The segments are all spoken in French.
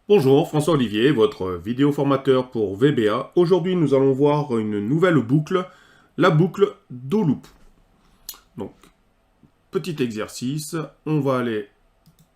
Bonjour, François Olivier, votre vidéo formateur pour VBA. Aujourd'hui, nous allons voir une nouvelle boucle, la boucle do loop. Donc, petit exercice, on va aller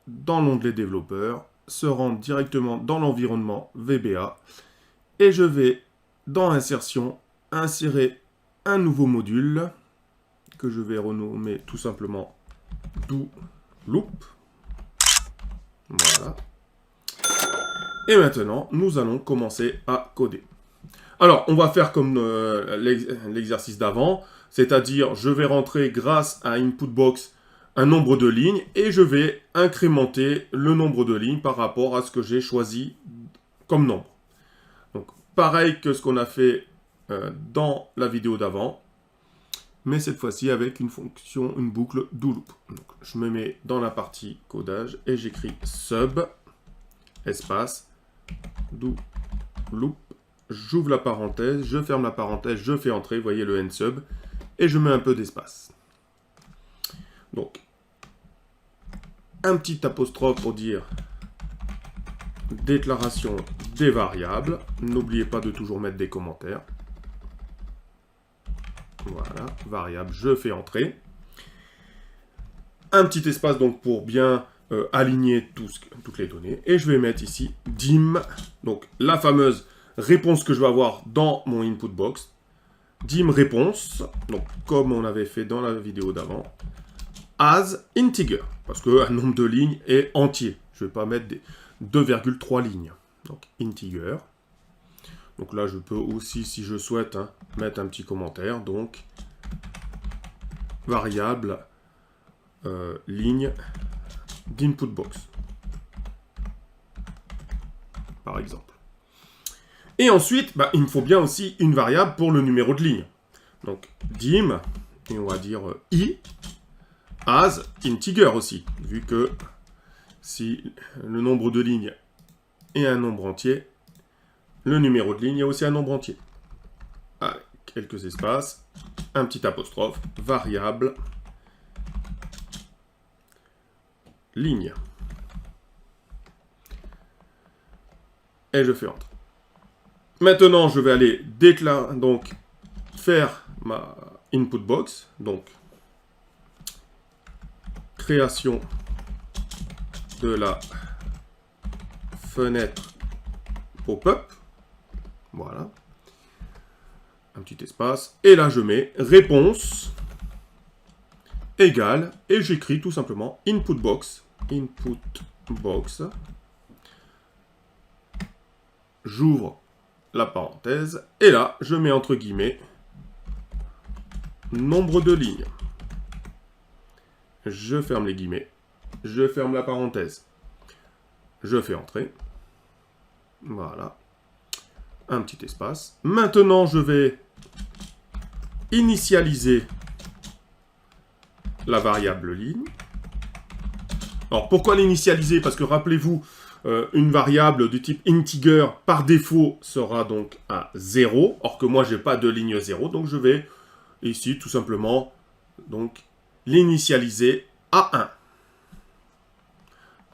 dans l'onglet développeur, se rendre directement dans l'environnement VBA et je vais, dans insertion, insérer un nouveau module que je vais renommer tout simplement do loop. Voilà. Et maintenant, nous allons commencer à coder. Alors, on va faire comme l'exercice d'avant, c'est-à-dire je vais rentrer grâce à InputBox un nombre de lignes et je vais incrémenter le nombre de lignes par rapport à ce que j'ai choisi comme nombre. Donc, pareil que ce qu'on a fait dans la vidéo d'avant, mais cette fois-ci avec une fonction, une boucle do loop. Donc, je me mets dans la partie codage et j'écris sub, espace, do loop. J'ouvre la parenthèse, je ferme la parenthèse, je fais entrer, vous voyez le end sub, et je mets un peu d'espace. Donc, un petit apostrophe pour dire déclaration des variables. N'oubliez pas de toujours mettre des commentaires. Voilà, variable, je fais entrer. Un petit espace donc pour bien aligner toutes les données. Et je vais mettre ici dim, donc la fameuse réponse que je vais avoir dans mon input box. Dim réponse, donc comme on avait fait dans la vidéo d'avant, as integer, parce qu'un nombre de lignes est entier. Je ne vais pas mettre des 2,3 lignes. Donc integer. Donc là, je peux aussi, si je souhaite, mettre un petit commentaire. Donc, variable ligne d'input box, par exemple. Et ensuite, il me faut bien aussi une variable pour le numéro de ligne. Donc, dim, et on va dire i, as integer aussi, vu que si le nombre de lignes est un nombre entier, le numéro de ligne est aussi un nombre entier. Allez, quelques espaces, un petit apostrophe, variable, ligne. Et je fais entrer. Maintenant, je vais aller déclarer, donc faire ma input box, donc création de la fenêtre pop-up. Voilà. Un petit espace. Et là, je mets réponse égale, et j'écris tout simplement input box. Input box. J'ouvre la parenthèse. Et là, je mets entre guillemets nombre de lignes. Je ferme les guillemets. Je ferme la parenthèse. Je fais entrer. Voilà. Un petit espace. Maintenant, je vais initialiser la variable ligne. Alors, pourquoi l'initialiser? Parce que rappelez-vous, une variable du type integer, par défaut, sera donc à 0. Or que moi, je n'ai pas de ligne 0. Donc, je vais ici, tout simplement, donc l'initialiser à 1.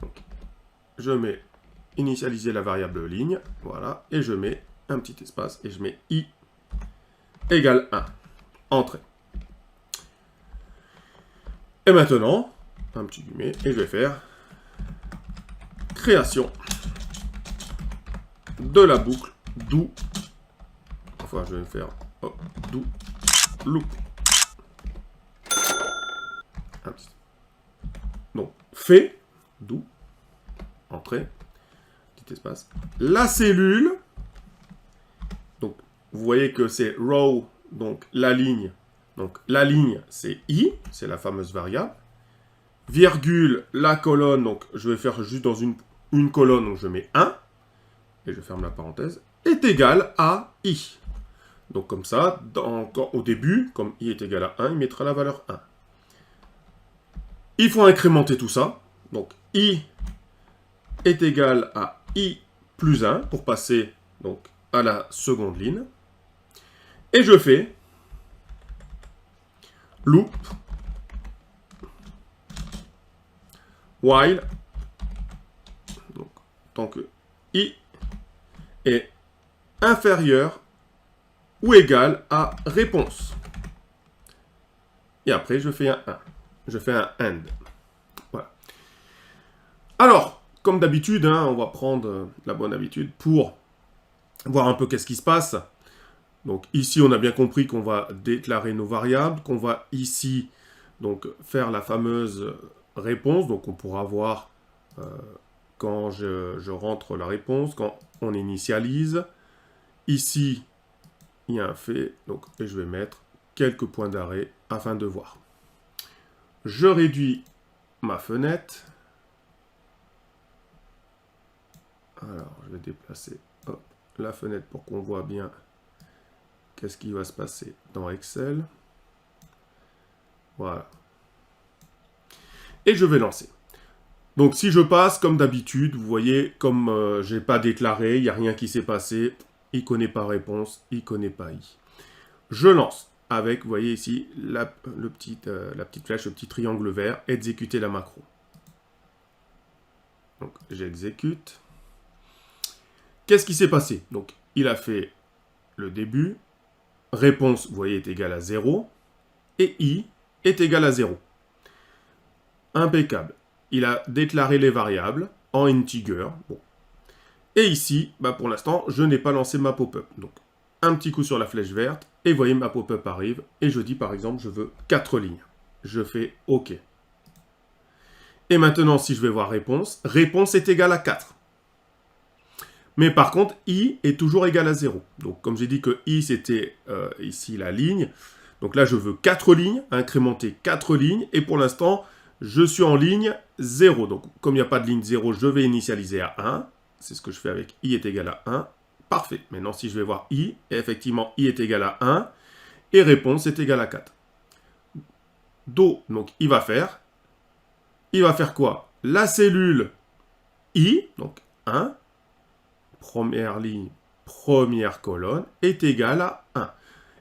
Donc, je mets initialiser la variable ligne. Voilà. Et je mets un petit espace. Et je mets i égale 1. Entrée. Et maintenant, un petit guillemet, et je vais faire création de la boucle do. Enfin, je vais faire do loop. Donc, fait do, entrée, petit espace. La cellule, donc, vous voyez que c'est row, donc la ligne. Donc, la ligne, c'est i, c'est la fameuse variable. Virgule, la colonne, donc je vais faire juste dans une colonne, donc je mets 1, et je ferme la parenthèse, est égal à i. Donc comme ça, au début, comme i est égal à 1, il mettra la valeur 1. Il faut incrémenter tout ça. Donc i est égal à i plus 1, pour passer donc à la seconde ligne. Et je fais loop while, donc, tant que i est inférieur ou égal à réponse. Et après, je fais un 1. Je fais un AND. Voilà. Alors, comme d'habitude, hein, on va prendre la bonne habitude pour voir un peu qu'est-ce qui se passe. Donc ici, on a bien compris qu'on va déclarer nos variables, qu'on va ici donc faire la fameuse réponse. Donc on pourra voir quand je rentre la réponse, quand on initialise. Ici, il y a un fait, donc, et je vais mettre quelques points d'arrêt afin de voir. Je réduis ma fenêtre. Alors, je vais déplacer hop, la fenêtre pour qu'on voit bien qu'est-ce qui va se passer dans Excel. Voilà. Et je vais lancer. Donc, si je passe, comme d'habitude, vous voyez, comme je n'ai pas déclaré, il n'y a rien qui s'est passé, il ne connaît pas réponse, il ne connaît pas i. Je lance avec, vous voyez ici, la petite flèche, le petit triangle vert, exécuter la macro. Donc, j'exécute. Qu'est-ce qui s'est passé? Donc, il a fait le début. Réponse, vous voyez, est égale à 0. Et i est égal à 0. Impeccable. Il a déclaré les variables en integer. Bon. Et ici, bah pour l'instant, je n'ai pas lancé ma pop-up. Donc, un petit coup sur la flèche verte. Et vous voyez, ma pop-up arrive. Et je dis, par exemple, je veux 4 lignes. Je fais OK. Et maintenant, si je vais voir réponse, réponse est égale à 4. Mais par contre, i est toujours égal à 0. Donc, comme j'ai dit que i, c'était ici la ligne. Donc là, je veux 4 lignes, incrémenter 4 lignes. Et pour l'instant, je suis en ligne 0. Donc, comme il n'y a pas de ligne 0, je vais initialiser à 1. C'est ce que je fais avec i est égal à 1. Parfait. Maintenant, si je vais voir i, effectivement, i est égal à 1. Et réponse est égal à 4. Donc, il va faire quoi? La cellule i, donc 1, première ligne, première colonne, est égale à 1.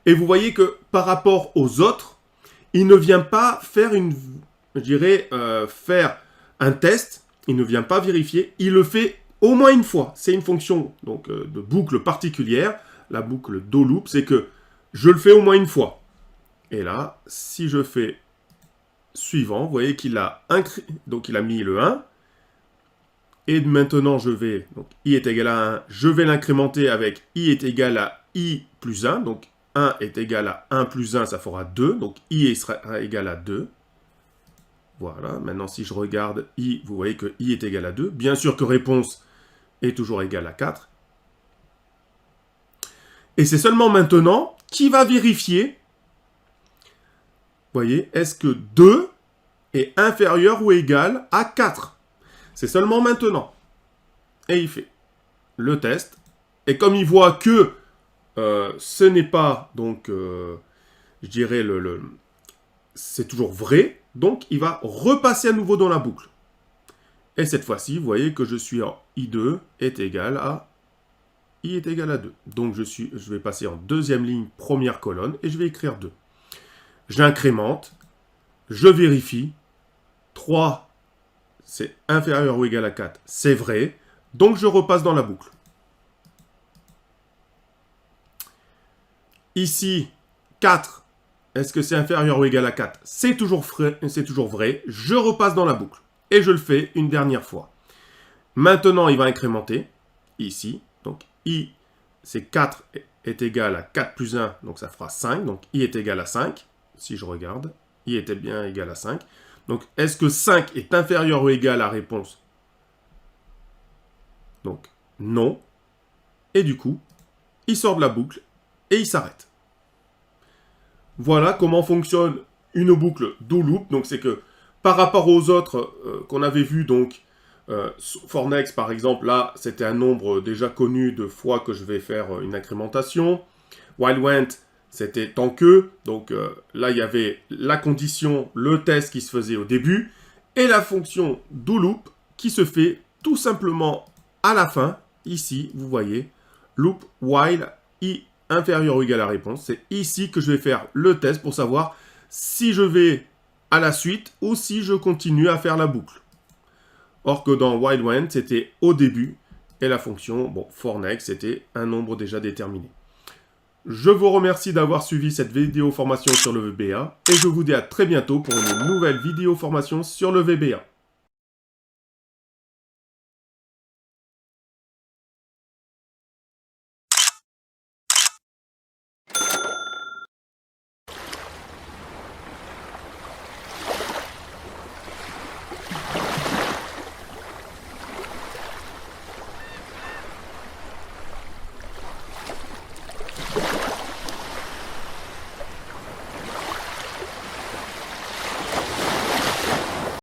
Et vous voyez que par rapport aux autres, il ne vient pas faire faire un test, il ne vient pas vérifier, il le fait au moins une fois. C'est une fonction donc, de boucle particulière, la boucle do loop, c'est que je le fais au moins une fois. Et là, si je fais suivant, vous voyez qu'il a, donc il a mis le 1, et maintenant je vais, donc i est égal à 1, je vais l'incrémenter avec i est égal à i plus 1, donc 1 est égal à 1 plus 1, ça fera 2, donc i sera égal à 2. Voilà, maintenant si je regarde i, vous voyez que i est égal à 2. Bien sûr que réponse est toujours égale à 4. Et c'est seulement maintenant qui va vérifier, vous voyez, est-ce que 2 est inférieur ou égal à 4? C'est seulement maintenant. Et il fait le test. Et comme il voit que ce n'est pas, donc, je dirais, c'est toujours vrai, donc il va repasser à nouveau dans la boucle. Et cette fois-ci, vous voyez que je suis en I2 est égal à I est égal à 2. Donc je vais passer en deuxième ligne, première colonne, et je vais écrire 2. J'incrémente, je vérifie, 3, c'est inférieur ou égal à 4, c'est vrai, donc je repasse dans la boucle. Ici, 4, est-ce que c'est inférieur ou égal à 4? C'est toujours vrai, je repasse dans la boucle. Et je le fais une dernière fois. Maintenant, il va incrémenter, ici, donc i, c'est 4 est égal à 4 plus 1, donc ça fera 5, donc i est égal à 5, si je regarde, i était bien égal à 5. Donc, est-ce que 5 est inférieur ou égal à réponse? Donc, non. Et du coup, il sort de la boucle et il s'arrête. Voilà comment fonctionne une boucle do loop. Donc, c'est que par rapport aux autres qu'on avait vus, donc, for next, par exemple, là, c'était un nombre déjà connu de fois que je vais faire une incrémentation. While went, c'était tant que. Donc, là, il y avait la condition, le test qui se faisait au début, et la fonction do loop qui se fait tout simplement à la fin. Ici, vous voyez, loop while i inférieur ou égal à réponse. C'est ici que je vais faire le test pour savoir si je vais à la suite ou si je continue à faire la boucle. Or que dans while when, c'était au début Et la fonction, bon, for next, c'était un nombre déjà déterminé. Je vous remercie d'avoir suivi cette vidéo formation sur le VBA et je vous dis à très bientôt pour une nouvelle vidéo formation sur le VBA.